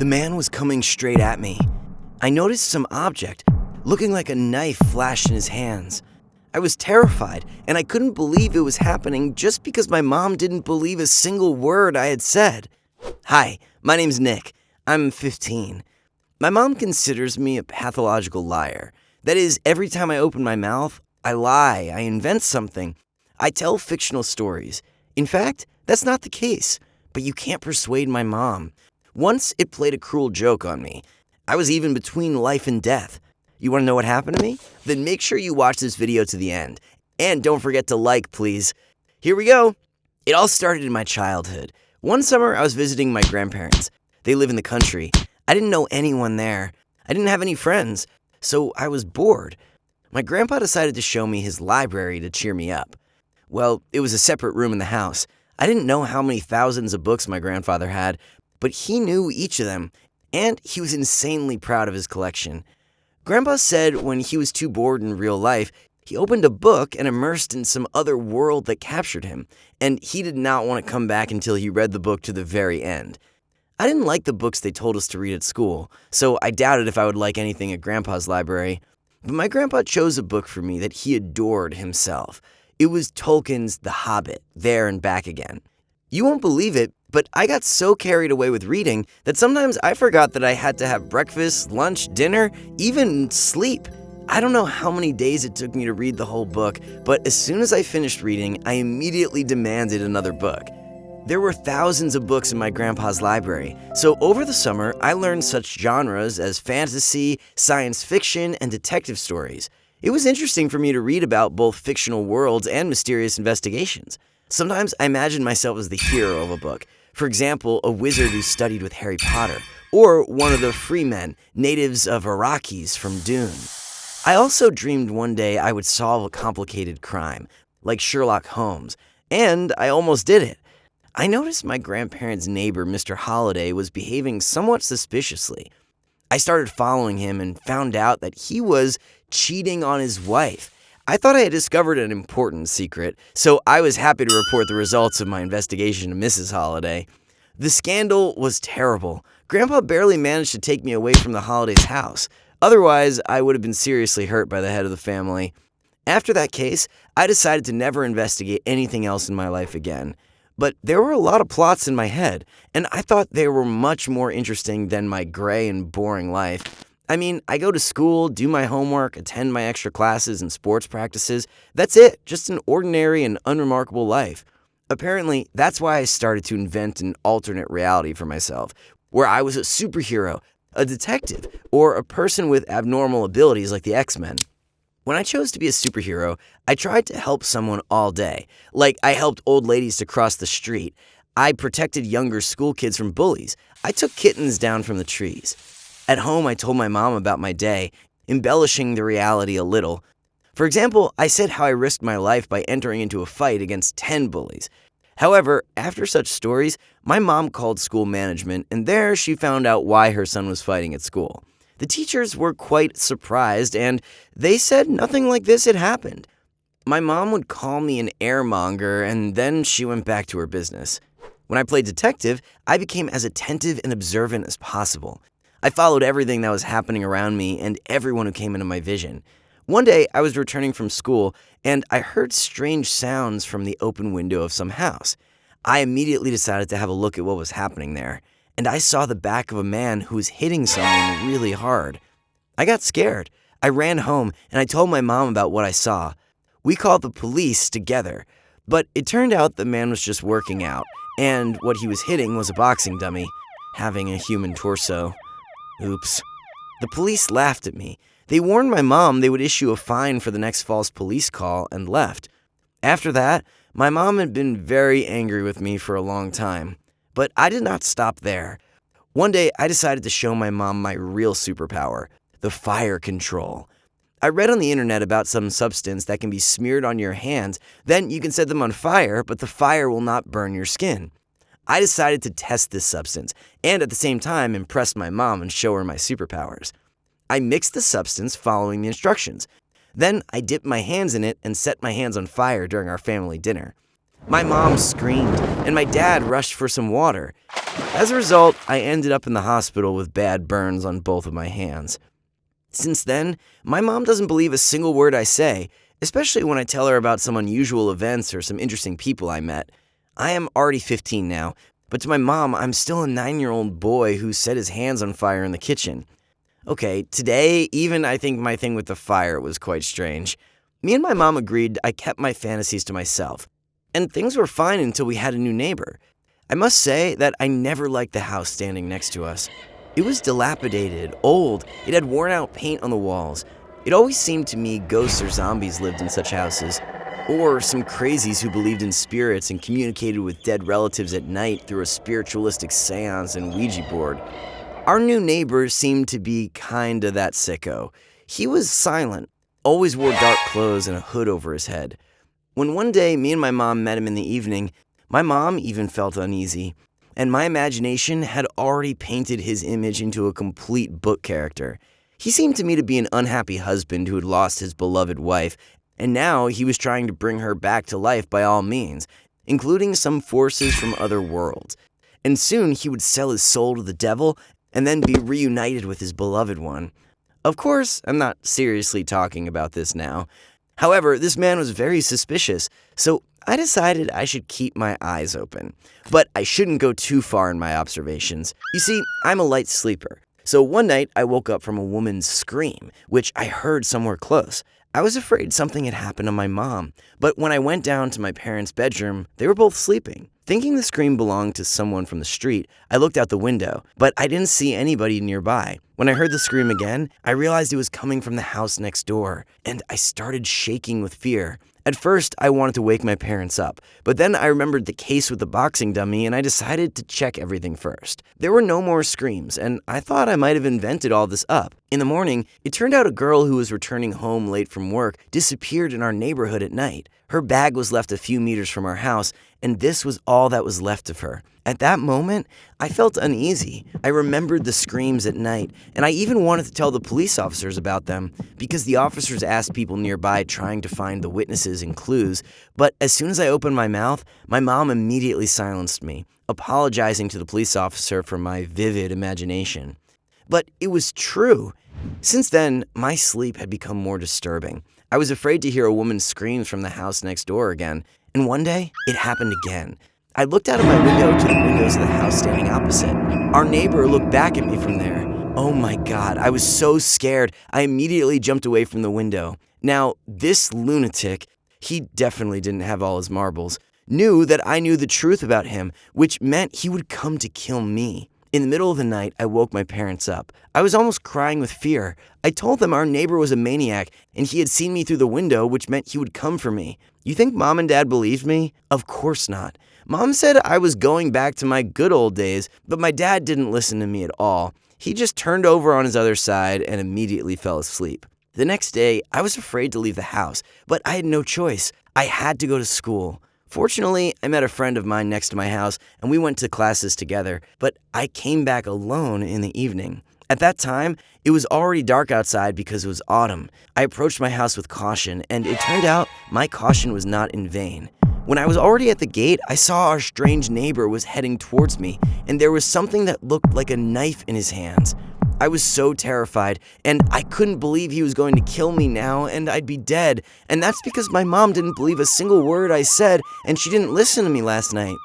The man was coming straight at me. I noticed some object, looking like a knife, flashed in his hands. I was terrified, and I couldn't believe it was happening just because my mom didn't believe a single word I had said. Hi, my name's Nick. I'm 15. My mom considers me a pathological liar. That is, every time I open my mouth, I lie, I invent something. I tell fictional stories. In fact, that's not the case, but you can't persuade my mom. Once it played a cruel joke on me. I was even between life and death. You want to know what happened to me? Then make sure you watch this video to the end. And don't forget to like, please. Here we go. It all started in my childhood. One summer, I was visiting my grandparents. They live in the country. I didn't know anyone there. I didn't have any friends, so I was bored. My grandpa decided to show me his library to cheer me up. Well, it was a separate room in the house. I didn't know how many thousands of books my grandfather had, but he knew each of them, and he was insanely proud of his collection. Grandpa said when he was too bored in real life, he opened a book and immersed in some other world that captured him, and he did not want to come back until he read the book to the very end. I didn't like the books they told us to read at school, so I doubted if I would like anything at Grandpa's library. But my grandpa chose a book for me that he adored himself. It was Tolkien's The Hobbit, There and Back Again. You won't believe it, but I got so carried away with reading that sometimes I forgot that I had to have breakfast, lunch, dinner, even sleep. I don't know how many days it took me to read the whole book, but as soon as I finished reading, I immediately demanded another book. There were thousands of books in my grandpa's library, so over the summer, I learned such genres as fantasy, science fiction, and detective stories. It was interesting for me to read about both fictional worlds and mysterious investigations. Sometimes I imagined myself as the hero of a book. For example, a wizard who studied with Harry Potter, or one of the Freemen, natives of Arrakis from Dune. I also dreamed one day I would solve a complicated crime, like Sherlock Holmes, and I almost did it. I noticed my grandparents' neighbor, Mr. Holliday, was behaving somewhat suspiciously. I started following him and found out that he was cheating on his wife. I thought I had discovered an important secret, so I was happy to report the results of my investigation to Mrs. Holliday. The scandal was terrible. Grandpa barely managed to take me away from the Holliday's house. Otherwise, I would have been seriously hurt by the head of the family. After that case, I decided to never investigate anything else in my life again. But there were a lot of plots in my head, and I thought they were much more interesting than my gray and boring life. I mean, I go to school, do my homework, attend my extra classes and sports practices. That's it, just an ordinary and unremarkable life. Apparently, that's why I started to invent an alternate reality for myself, where I was a superhero, a detective, or a person with abnormal abilities like the X-Men. When I chose to be a superhero, I tried to help someone all day. Like, I helped old ladies to cross the street. I protected younger school kids from bullies. I took kittens down from the trees. At home, I told my mom about my day, embellishing the reality a little. For example, I said how I risked my life by entering into a fight against 10 bullies. However, after such stories, my mom called school management, and there she found out why her son was fighting at school. The teachers were quite surprised, and they said nothing like this had happened. My mom would call me an airmonger, and then she went back to her business. When I played detective, I became as attentive and observant as possible. I followed everything that was happening around me and everyone who came into my vision. One day, I was returning from school, and I heard strange sounds from the open window of some house. I immediately decided to have a look at what was happening there, and I saw the back of a man who was hitting someone really hard. I got scared. I ran home, and I told my mom about what I saw. We called the police together, but it turned out the man was just working out, and what he was hitting was a boxing dummy, having a human torso. Oops. The police laughed at me. They warned my mom they would issue a fine for the next false police call and left. After that, my mom had been very angry with me for a long time. But I did not stop there. One day, I decided to show my mom my real superpower, the fire control. I read on the internet about some substance that can be smeared on your hands, then you can set them on fire, but the fire will not burn your skin. I decided to test this substance, and at the same time impress my mom and show her my superpowers. I mixed the substance following the instructions. Then I dipped my hands in it and set my hands on fire during our family dinner. My mom screamed, and my dad rushed for some water. As a result, I ended up in the hospital with bad burns on both of my hands. Since then, my mom doesn't believe a single word I say, especially when I tell her about some unusual events or some interesting people I met. I am already 15 now, but to my mom, I'm still a 9-year-old boy who set his hands on fire in the kitchen. Okay, today, even I think my thing with the fire was quite strange. Me and my mom agreed I kept my fantasies to myself, and things were fine until we had a new neighbor. I must say that I never liked the house standing next to us. It was dilapidated, old, it had worn out paint on the walls. It always seemed to me ghosts or zombies lived in such houses, or some crazies who believed in spirits and communicated with dead relatives at night through a spiritualistic seance and Ouija board. Our new neighbor seemed to be kinda that sicko. He was silent, always wore dark clothes and a hood over his head. When one day me and my mom met him in the evening, my mom even felt uneasy, and my imagination had already painted his image into a complete book character. He seemed to me to be an unhappy husband who had lost his beloved wife, and now he was trying to bring her back to life by all means, including some forces from other worlds. And soon he would sell his soul to the devil and then be reunited with his beloved one. Of course, I'm not seriously talking about this now. However, this man was very suspicious, so I decided I should keep my eyes open. But I shouldn't go too far in my observations. You see, I'm a light sleeper. So one night, I woke up from a woman's scream, which I heard somewhere close. I was afraid something had happened to my mom, but when I went down to my parents' bedroom, they were both sleeping. Thinking the scream belonged to someone from the street, I looked out the window, but I didn't see anybody nearby. When I heard the scream again, I realized it was coming from the house next door, and I started shaking with fear. At first, I wanted to wake my parents up, but then I remembered the case with the boxing dummy and I decided to check everything first. There were no more screams, and I thought I might have invented all this up. In the morning, it turned out a girl who was returning home late from work disappeared in our neighborhood at night. Her bag was left a few meters from our house, and this was all that was left of her. At that moment, I felt uneasy. I remembered the screams at night, and I even wanted to tell the police officers about them, because the officers asked people nearby trying to find the witnesses and clues. But as soon as I opened my mouth, my mom immediately silenced me, apologizing to the police officer for my vivid imagination. But it was true. Since then, my sleep had become more disturbing. I was afraid to hear a woman's screams from the house next door again, and one day, it happened again. I looked out of my window to the windows of the house standing opposite. Our neighbor looked back at me from there. Oh my God, I was so scared, I immediately jumped away from the window. Now, this lunatic, he definitely didn't have all his marbles, knew that I knew the truth about him, which meant he would come to kill me. In the middle of the night, I woke my parents up. I was almost crying with fear. I told them our neighbor was a maniac, and he had seen me through the window, which meant he would come for me. You think Mom and Dad believed me? Of course not. Mom said I was going back to my good old days, but my dad didn't listen to me at all. He just turned over on his other side and immediately fell asleep. The next day, I was afraid to leave the house, but I had no choice. I had to go to school. Fortunately, I met a friend of mine next to my house, and we went to classes together, but I came back alone in the evening. At that time, it was already dark outside because it was autumn. I approached my house with caution, and it turned out my caution was not in vain. When I was already at the gate, I saw our strange neighbor was heading towards me, and there was something that looked like a knife in his hands. I was so terrified, and I couldn't believe he was going to kill me now, and I'd be dead. And that's because my mom didn't believe a single word I said, and she didn't listen to me last night.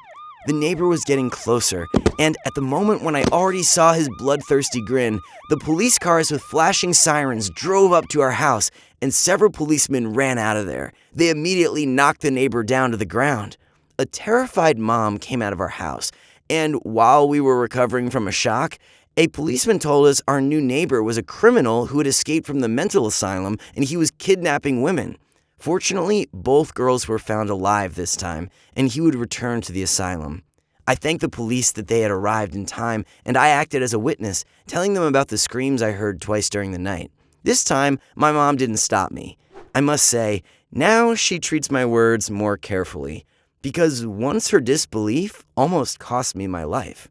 The neighbor was getting closer, and at the moment when I already saw his bloodthirsty grin, the police cars with flashing sirens drove up to our house, and several policemen ran out of there. They immediately knocked the neighbor down to the ground. A terrified mom came out of our house, and while we were recovering from a shock, a policeman told us our new neighbor was a criminal who had escaped from the mental asylum and he was kidnapping women. Fortunately, both girls were found alive this time, and he would return to the asylum. I thanked the police that they had arrived in time, and I acted as a witness, telling them about the screams I heard twice during the night. This time, my mom didn't stop me. I must say, now she treats my words more carefully, because once her disbelief almost cost me my life.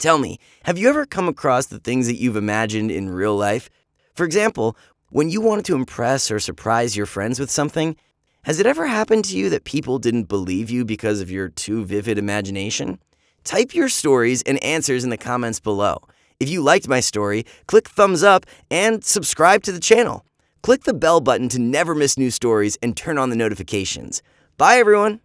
Tell me, have you ever come across the things that you've imagined in real life? For example, when you wanted to impress or surprise your friends with something, Has it ever happened to you that people didn't believe you because of your too vivid imagination? Type your stories and answers in the comments below. If you liked my story, click thumbs up and subscribe to the channel. Click the bell button to never miss new stories and turn on the notifications. Bye, everyone!